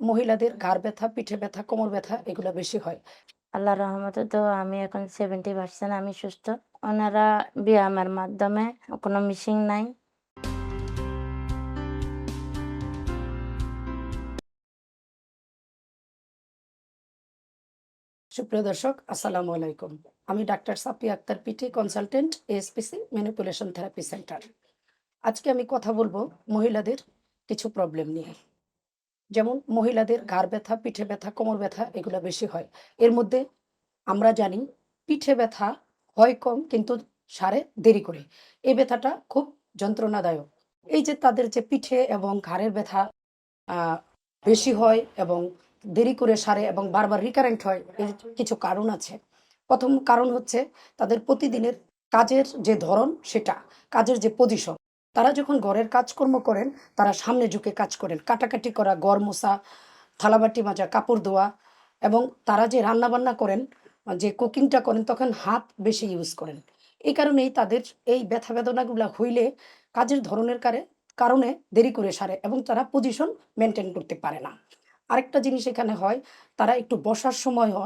মহিলাদের ঘাড় ব্যথা, পিঠে ব্যথা, কোমর ব্যথা এগুলা বেশি হয়। আল্লাহর রহমতে তো আমি এখন 70% আমি সুস্থ। ওনারা ব্যায়ামের মাধ্যমে, কোনো মেশিন নাই। সুপ্রিয় দর্শক, আসসালামু আলাইকুম। আমি doctor Safia Akter, PT consultant, ASPC manipulation therapy centre. আজকে আমি কথা বলবো মহিলাদের কিছু প্রবলেম নিয়ে। যেমন মহিলাদের ঘাড় ব্যথা, পিঠে ব্যথা, কোমর ব্যথা এগুলো বেশি হয়। এর মধ্যে আমরা জানি পিঠে ব্যথা হয় কম, কিন্তু সারে দেরি করে। এই ব্যথাটা খুব যন্ত্রণাদায়ক। এই যে তাদের যে পিঠে এবং ঘাড়ের ব্যথা আহ, বেশি হয় এবং দেরি করে সারে এবং বারবার রিকারেন্ট হয়, এর কিছু কারণ আছে। প্রথম কারণ হচ্ছে তাদের প্রতিদিনের কাজের যে ধরন, সেটা কাজের যে পজিশন। তারা যখন ঘরের কাজকর্ম করেন, তারা সামনে ঝুঁকে কাজ করেন, কাটাকাটি করা, ঘর মোছা, থালাবাটি মাজা, কাপড় ধোয়া, এবং তারা যে রান্না বান্না করেন, যে কুকিংটা করেন, তখন হাত বেশি ইউজ করেন। এই কারণেই তাদের এই ব্যথা বেদনাগুলো হইলে কাজের ধরনের কারণে দেরি করে সারে এবং তারা পজিশন মেনটেন করতে পারে না। আরেকটা জিনিস এখানে হয়, তারা একটু বসার সময়ও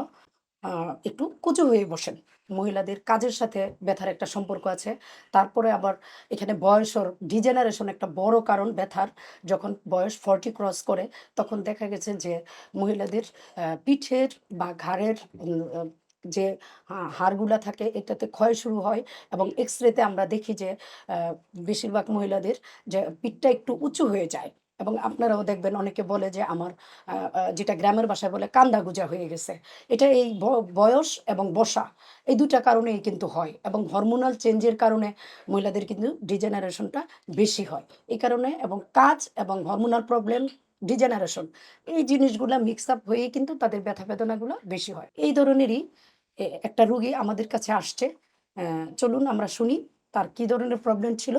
একটু কুচু হয়ে বসেন। মহিলাদের কাজের সাথে ব্যথার একটা সম্পর্ক আছে। তারপরে আবার এখানে বয়সর ডিজেনারেশন একটা বড় কারণ ব্যথার। যখন বয়স 40 ক্রস করে, তখন দেখা গেছে যে মহিলাদের পিঠের বা ঘাড়ের যে হাড়গুলা থাকে, এটাতে ক্ষয় শুরু হয়। এবং এক্স-রেতে আমরা দেখি যে বেশিরভাগ মহিলাদের যে পিঠটা একটু উঁচু হয়ে যায়। এবং আপনারাও দেখবেন, অনেকে বলে যে আমার যেটা গ্রামের ভাষায় বলে কান্দা গুজা হয়ে গেছে। এটা এই বয়স এবং বসা, এই দুটা কারণেই কিন্তু হয়। এবং হরমোনাল চেঞ্জের কারণে মহিলাদের কিন্তু ডিজেনারেশনটা বেশি হয়। এই কারণে, এবং কাজ এবং হরমোনাল প্রবলেম, ডিজেনারেশন, এই জিনিসগুলো মিক্স আপ হয়েই কিন্তু তাদের ব্যথা বেদনাগুলো বেশি হয়। এই ধরনেরই একটা রুগী আমাদের কাছে আসছে। চলুন আমরা শুনি তার কি ধরনের প্রবলেম ছিল,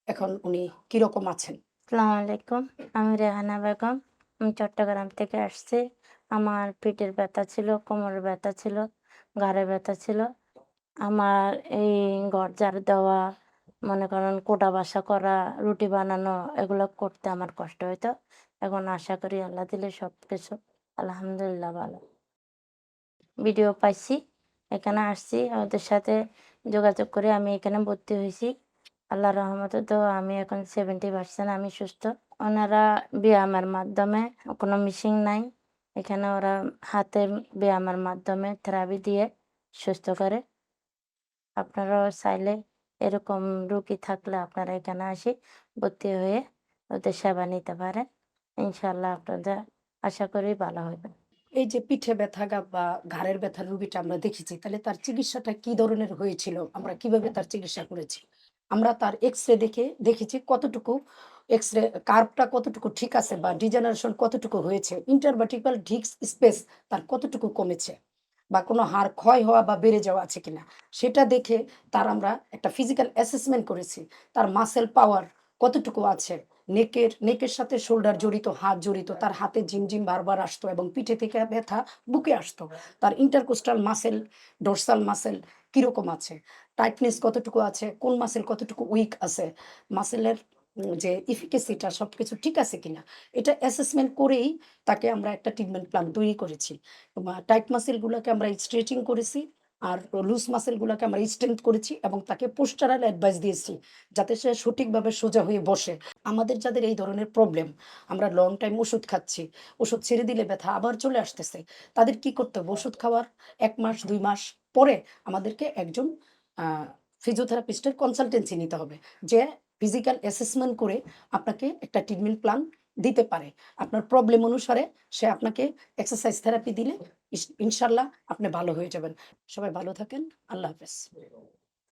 এখন উনি কিরকম আছেন। আসসালামু আলাইকুম, আমি রেহানা বেগম। আমি চট্টগ্রাম থেকে আসছি। আমার পিঠের ব্যথা ছিল, কোমরের ব্যথা ছিল, ঘাড়ের ব্যথা ছিল। আমার এই ঘর ঝাড়ু দেওয়া, মনে করেন কোটা বাসা করা, রুটি বানানো, এগুলো করতে আমার কষ্ট হইতো। এখন আশা করি আল্লাহ দিলে সব কিছু আলহামদুলিল্লাহ ভালো। ভিডিও পাইছি, এখানে আসছি, ওদের সাথে যোগাযোগ করে আমি এখানে ভর্তি হয়েছি। আল্লাহর রহমতে তো আমি এখন 70% আমি সুস্থ। ওনারা ব্যায়ামের মাধ্যমে, কোনো মেশিন নাই, এখানে ওরা হাতের ব্যায়ামের মাধ্যমে থেরাপি দিয়ে সুস্থ করে। আপনারাও চাইলে এরকম রুগী থাকলে আপনারা এখানে আসি ভর্তি হয়ে ওদের সেবা নিতে পারেন। ইনশাল্লাহ আপনাদের আশা করি ভালো হবে। এই যে পিঠে ব্যথা বা ঘাড়ের ব্যথার রুগীটা আমরা দেখেছি, তাহলে তার চিকিৎসাটা কি ধরনের হয়েছিল, আমরা কিভাবে তার চিকিৎসা করেছি? আমরা তার এক্স-রে দেখে দেখেছি কতটুকু এক্স-রে কার্ভটা কতটুকু ঠিক আছে, বা ডিজেনারেশন কতটুকু হয়েছে, ইন্টারভার্টিকাল ডিস্ক স্পেস তার কতটুকু কমেছে, বা কোনো হাড় ক্ষয় হওয়া বা বেড়ে যাওয়া আছে কিনা, সেটা দেখে তার আমরা একটা ফিজিক্যাল অ্যাসেসমেন্ট করেছি। তার মাসেল পাওয়ার কতটুকু আছে, নেকের সাথে শোল্ডার জড়িত, হাত জড়িত, তার হাতে ঝিমঝিম বারবার আসতো এবং পিঠে থেকে ব্যথা বুকে আসতো। তার ইন্টারকোস্টাল মাসেল, ডোরসাল মাসেল কিরকম আছে, টাইটনেস কতটুকু আছে, কোন মাসেল কতটুকু উইক আছে, মাসেলের যে ইফিকেসিটা সবকিছু ঠিক আছে কিনা, এটা অ্যাসেসমেন্ট করেই তাকে আমরা একটা ট্রিটমেন্ট প্ল্যান তৈরি করেছি। টাইট মাসেলগুলোকে আমরা স্ট্রেচিং করেছি, আর লুজ মাসেলগুলোকে আমরা স্ট্রেংথ করেছি, এবং তাকে পোস্টারাল অ্যাডভাইস দিয়েছি যাতে সে সঠিকভাবে সোজা হয়ে বসে। আমাদের যাদের এই ধরনের প্রবলেম, আমরা লং টাইম ওষুধ খাচ্ছি, ওষুধ ছেড়ে দিলে ব্যথা আবার চলে আসতেছে, তাদের কি করতে হবে? ওষুধ খাওয়ার 1 মাস 2 মাস পরে আমাদেরকে একজন ফিজিওথেরাপিস্টের কনসালটেন্সি নিতে হবে, যে ফিজিক্যাল অ্যাসেসমেন্ট করে আপনাকে একটা ট্রিটমেন্ট প্ল্যান দিতে পারে। আপনার প্রবলেম অনুসারে সে আপনাকে এক্সারসাইজ থেরাপি দিলে ইনশাল্লাহ আপনি ভালো হয়ে যাবেন। সবাই ভালো থাকেন। আল্লাহ হাফেজ।